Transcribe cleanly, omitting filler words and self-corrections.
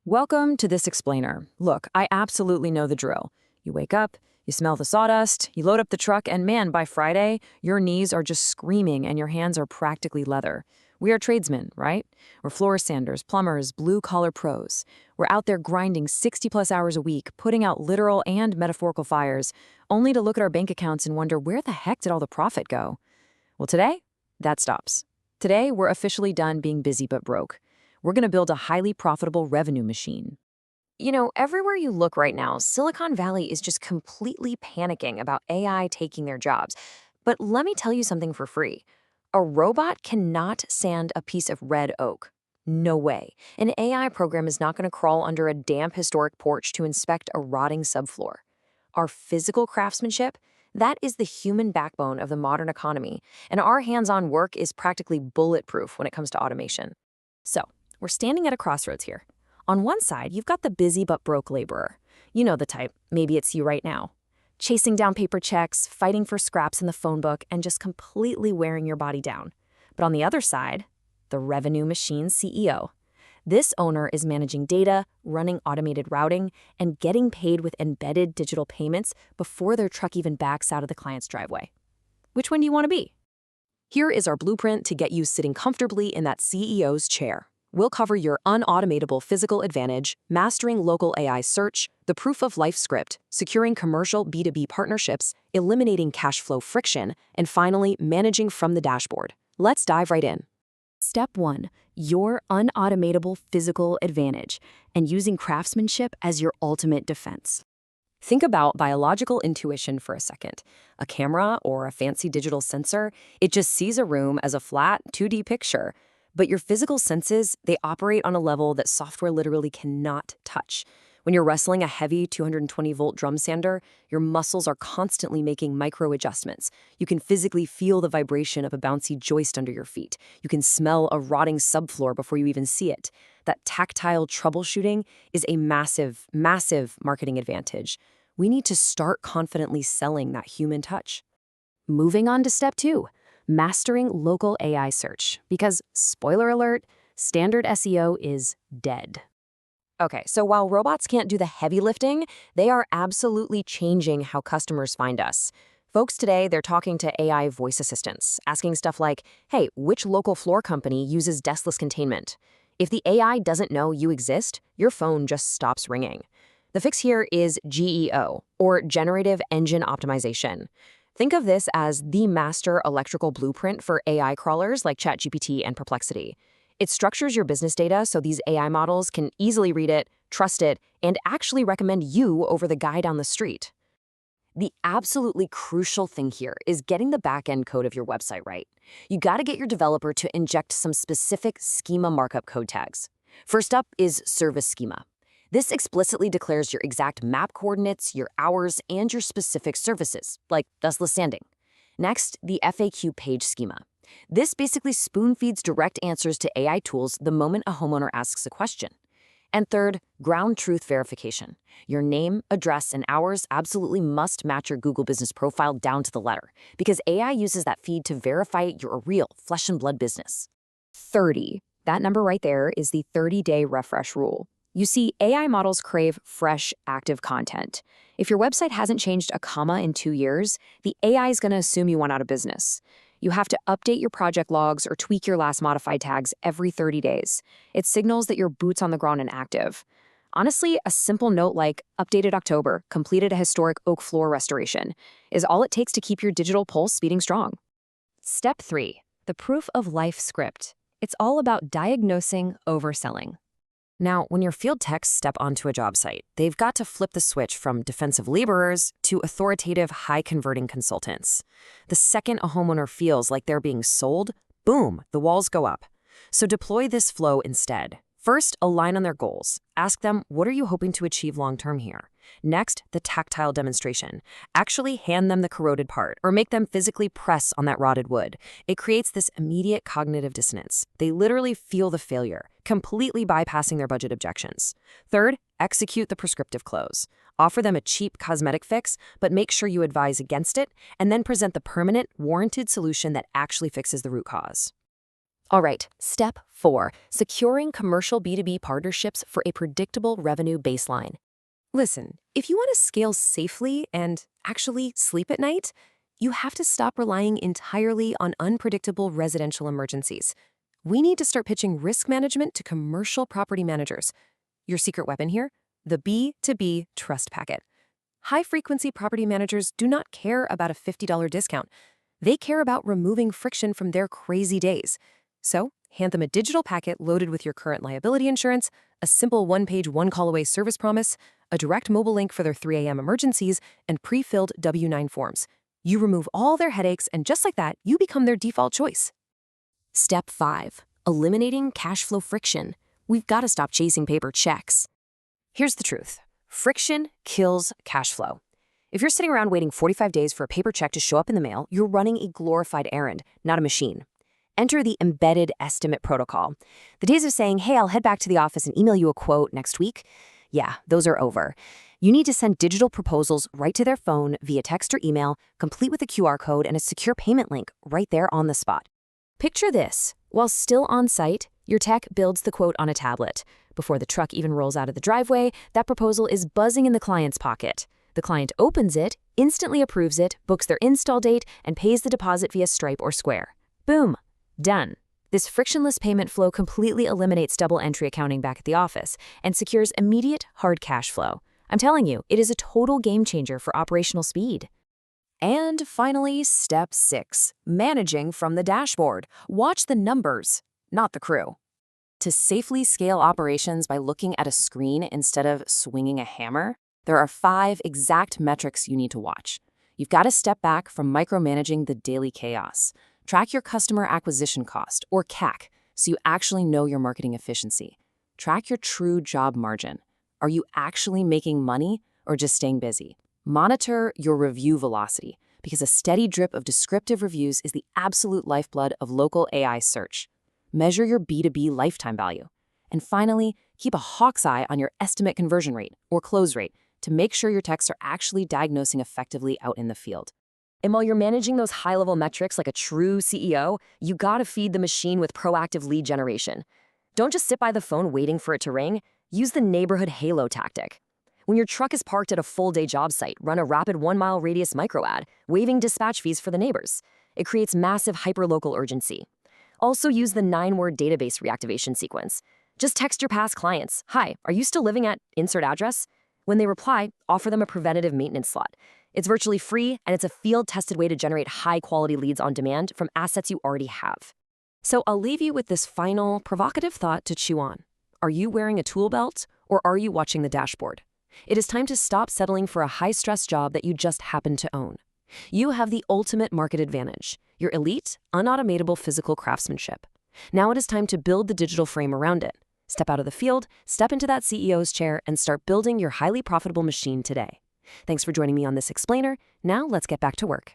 Welcome to This Explainer. Look, I absolutely know the drill. You wake up, you smell the sawdust, you load up the truck, and man, by Friday, your knees are just screaming and your hands are practically leather. We are tradesmen, right? We're floor sanders, plumbers, blue-collar pros. We're out there grinding 60-plus hours a week, putting out literal and metaphorical fires, only to look at our bank accounts and wonder where the heck did all the profit go? Well, today, that stops. Today, we're officially done being busy but broke. We're going to build a highly profitable revenue machine. Everywhere you look right now, Silicon Valley is just completely panicking about AI taking their jobs. But let me tell you something for free. A robot cannot sand a piece of red oak. No way. An AI program is not going to crawl under a damp historic porch to inspect a rotting subfloor. Our physical craftsmanship, that is the human backbone of the modern economy, and our hands-on work is practically bulletproof when it comes to automation. So, we're standing at a crossroads here. On one side, you've got the busy but broke laborer. You know the type, maybe it's you right now. Chasing down paper checks, fighting for scraps in the phone book, and just completely wearing your body down. But on the other side, the revenue machine CEO. This owner is managing data, running automated routing, and getting paid with embedded digital payments before their truck even backs out of the client's driveway. Which one do you want to be? Here is our blueprint to get you sitting comfortably in that CEO's chair. We'll cover your unautomatable physical advantage, mastering local AI search, the proof-of-life script, securing commercial B2B partnerships, eliminating cash flow friction, and finally, managing from the dashboard. Let's dive right in. Step 1. Your unautomatable physical advantage, and using craftsmanship as your ultimate defense. Think about biological intuition for a second. A camera or a fancy digital sensor, it just sees a room as a flat, 2D picture. But your physical senses, they operate on a level that software literally cannot touch. When you're wrestling a heavy 220-volt drum sander, your muscles are constantly making micro-adjustments. You can physically feel the vibration of a bouncy joist under your feet. You can smell a rotting subfloor before you even see it. That tactile troubleshooting is a massive, massive marketing advantage. We need to start confidently selling that human touch. Moving on to step 2. Mastering local AI search, because, spoiler alert, standard SEO is dead. Okay, so while robots can't do the heavy lifting, they are absolutely changing how customers find us. Folks today, they're talking to AI voice assistants, asking stuff like, hey, which local floor company uses deskless containment? If the AI doesn't know you exist, your phone just stops ringing. The fix here is GEO, or Generative Engine Optimization. Think of this as the master electrical blueprint for AI crawlers like ChatGPT and Perplexity. It structures your business data so these AI models can easily read it, trust it, and actually recommend you over the guy down the street. The absolutely crucial thing here is getting the back-end code of your website right. You gotta get your developer to inject some specific schema markup code tags. First up is service schema. This explicitly declares your exact map coordinates, your hours, and your specific services, like dustless sanding. Next, the FAQ page schema. This basically spoon-feeds direct answers to AI tools the moment a homeowner asks a question. And third, ground truth verification. Your name, address, and hours absolutely must match your Google Business Profile down to the letter, because AI uses that feed to verify you're a real flesh and blood business. 30. That number right there is the 30-day refresh rule. You see, AI models crave fresh, active content. If your website hasn't changed a comma in 2 years, the AI is going to assume you went out of business. You have to update your project logs or tweak your last modified tags every 30 days. It signals that your boots on the ground and active. Honestly, a simple note like, updated October, completed a historic oak floor restoration, is all it takes to keep your digital pulse speeding strong. Step 3. The proof-of-life script. It's all about diagnosing overselling. Now, when your field techs step onto a job site, they've got to flip the switch from defensive laborers to authoritative, high-converting consultants. The second a homeowner feels like they're being sold, boom, the walls go up. So deploy this flow instead. First, align on their goals. Ask them, what are you hoping to achieve long-term here? Next, the tactile demonstration. Actually hand them the corroded part, or make them physically press on that rotted wood. It creates this immediate cognitive dissonance. They literally feel the failure, completely bypassing their budget objections. Third, execute the prescriptive close. Offer them a cheap cosmetic fix, but make sure you advise against it, and then present the permanent, warranted solution that actually fixes the root cause. All right, step 4, securing commercial B2B partnerships for a predictable revenue baseline. Listen, if you want to scale safely and actually sleep at night, you have to stop relying entirely on unpredictable residential emergencies. We need to start pitching risk management to commercial property managers. Your secret weapon here? The B2B Trust Packet. High-frequency property managers do not care about a $50 discount. They care about removing friction from their crazy days. So, hand them a digital packet loaded with your current liability insurance, a simple one-page, one-call-away service promise, a direct mobile link for their 3 a.m. emergencies, and pre-filled W-9 forms. You remove all their headaches, and just like that, you become their default choice. Step 5. Eliminating cash flow friction. We've got to stop chasing paper checks. Here's the truth. Friction kills cash flow. If you're sitting around waiting 45 days for a paper check to show up in the mail, you're running a glorified errand, not a machine. Enter the embedded estimate protocol. The days of saying, hey, I'll head back to the office and email you a quote next week, yeah, those are over. You need to send digital proposals right to their phone via text or email, complete with a QR code and a secure payment link right there on the spot. Picture this. While still on site, your tech builds the quote on a tablet. Before the truck even rolls out of the driveway, that proposal is buzzing in the client's pocket. The client opens it, instantly approves it, books their install date, and pays the deposit via Stripe or Square. Boom. Done. This frictionless payment flow completely eliminates double entry accounting back at the office and secures immediate hard cash flow. I'm telling you, it is a total game changer for operational speed. And finally, step 6, managing from the dashboard. Watch the numbers, not the crew. To safely scale operations by looking at a screen instead of swinging a hammer, there are 5 exact metrics you need to watch. You've got to step back from micromanaging the daily chaos. Track your customer acquisition cost, or CAC, so you actually know your marketing efficiency. Track your true job margin. Are you actually making money or just staying busy? Monitor your review velocity, because a steady drip of descriptive reviews is the absolute lifeblood of local AI search. Measure your B2B lifetime value. And finally, keep a hawk's eye on your estimate conversion rate, or close rate, to make sure your techs are actually diagnosing effectively out in the field. And while you're managing those high-level metrics like a true CEO, you gotta feed the machine with proactive lead generation. Don't just sit by the phone waiting for it to ring. Use the neighborhood halo tactic. When your truck is parked at a full-day job site, run a rapid 1-mile radius micro ad, waiving dispatch fees for the neighbors. It creates massive hyperlocal urgency. Also use the 9-word database reactivation sequence. Just text your past clients, "Hi, are you still living at insert address?" When they reply, offer them a preventative maintenance slot. It's virtually free, and it's a field-tested way to generate high-quality leads on demand from assets you already have. So I'll leave you with this final, provocative thought to chew on. Are you wearing a tool belt, or are you watching the dashboard? It is time to stop settling for a high-stress job that you just happen to own. You have the ultimate market advantage, your elite, unautomatable physical craftsmanship. Now it is time to build the digital frame around it. Step out of the field, step into that CEO's chair, and start building your highly profitable machine today. Thanks for joining me on this explainer. Now let's get back to work.